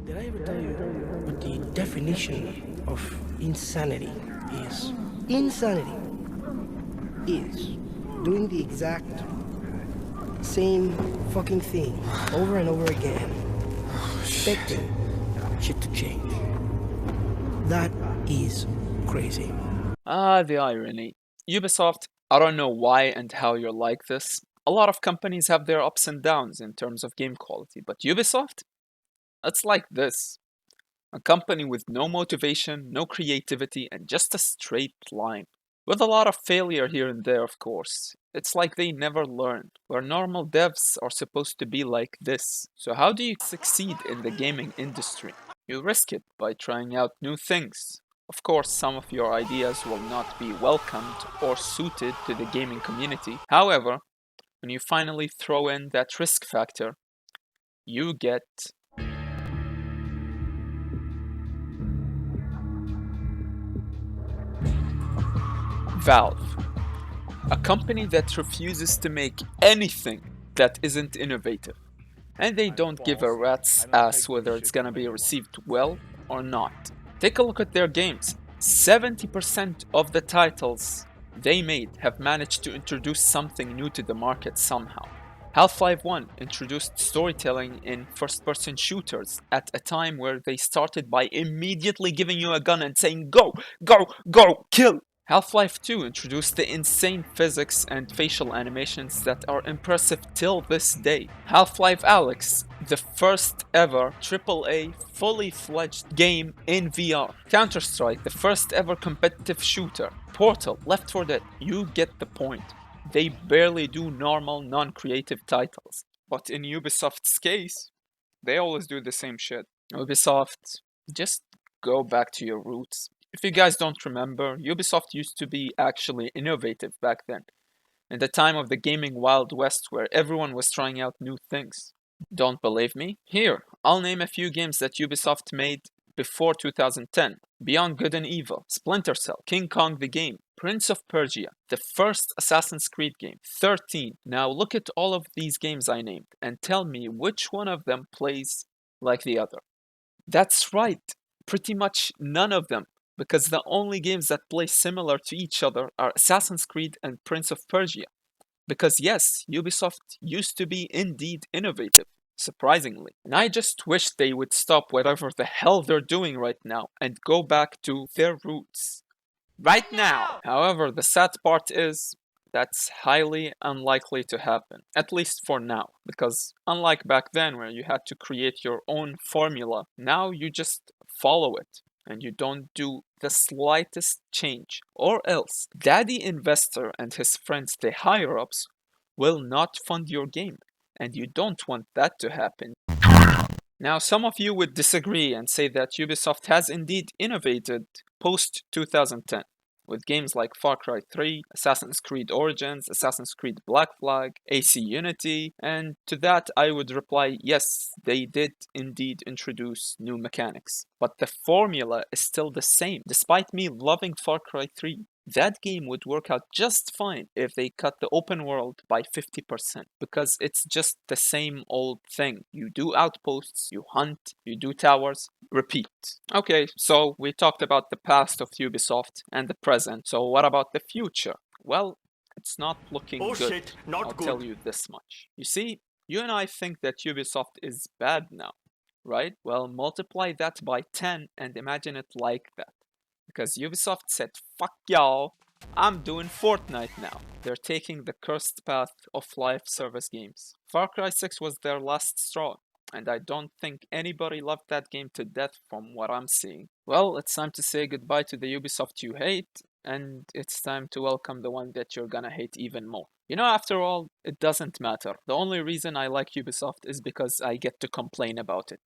Did I ever tell you what the definition of insanity is? Insanity is doing the exact same fucking thing over and over again, expecting shit to change. That is crazy. Ah, the irony. Ubisoft, I don't know why and how you're like this. A lot of companies have their ups and downs in terms of game quality, but Ubisoft? It's like this. A company with no motivation, no creativity, and just a straight line. With a lot of failure here and there, of course. It's like they never learn, where normal devs are supposed to be like this. So, how do you succeed in the gaming industry? You risk it by trying out new things. Of course, some of your ideas will not be welcomed or suited to the gaming community. However, when you finally throw in that risk factor, you get Valve, a company that refuses to make anything that isn't innovative. And they don't give a rat's ass whether it's gonna be received well or not. Take a look at their games. 70% of the titles they made have managed to introduce something new to the market somehow. Half-Life 1 introduced storytelling in first-person shooters at a time where they started by immediately giving you a gun and saying go, go, go, kill. Half-Life 2 introduced the insane physics and facial animations that are impressive till this day. Half-Life Alyx, the first ever AAA fully fledged game in VR. Counter-Strike, the first ever competitive shooter. Portal, Left 4 Dead, you get the point. They barely do normal, non-creative titles. But in Ubisoft's case, they always do the same shit. Ubisoft, just go back to your roots. If you guys don't remember, Ubisoft used to be actually innovative back then, in the time of the gaming Wild West where everyone was trying out new things. Don't believe me? Here, I'll name a few games that Ubisoft made before 2010. Beyond Good and Evil, Splinter Cell, King Kong the Game, Prince of Persia, the first Assassin's Creed game, 13. Now look at all of these games I named and tell me which one of them plays like the other. That's right, pretty much none of them, because the only games that play similar to each other are Assassin's Creed and Prince of Persia. Because yes, Ubisoft used to be indeed innovative, surprisingly. And I just wish they would stop whatever the hell they're doing right now and go back to their roots. Right now! However, the sad part is that's highly unlikely to happen, at least for now. Because unlike back then where you had to create your own formula, now you just follow it and you don't do the slightest change. Or else, daddy investor and his friends, the higher ups, will not fund your game. And you don't want that to happen. Now, some of you would disagree and say that Ubisoft has indeed innovated post 2010 with games like Far Cry 3, Assassin's Creed Origins, Assassin's Creed Black Flag, AC Unity, and to that I would reply yes, they did indeed introduce new mechanics. But the formula is still the same. Despite me loving Far Cry 3, that game would work out just fine if they cut the open world by 50% because it's just the same old thing. You do outposts, you hunt, you do towers, repeat. Okay, so we talked about the past of Ubisoft and the present. So what about the future? Well, it's not looking Oh good. shit, not I'll good. tell you this much. You see, you and I think that Ubisoft is bad now, right? Well, multiply that by 10 and imagine it like that. Because Ubisoft said, fuck y'all, I'm doing Fortnite now. They're taking the cursed path of live service games. Far Cry 6 was their last straw, and I don't think anybody loved that game to death from what I'm seeing. Well, it's time to say goodbye to the Ubisoft you hate, and it's time to welcome the one that you're gonna hate even more. You know, after all, it doesn't matter. The only reason I like Ubisoft is because I get to complain about it.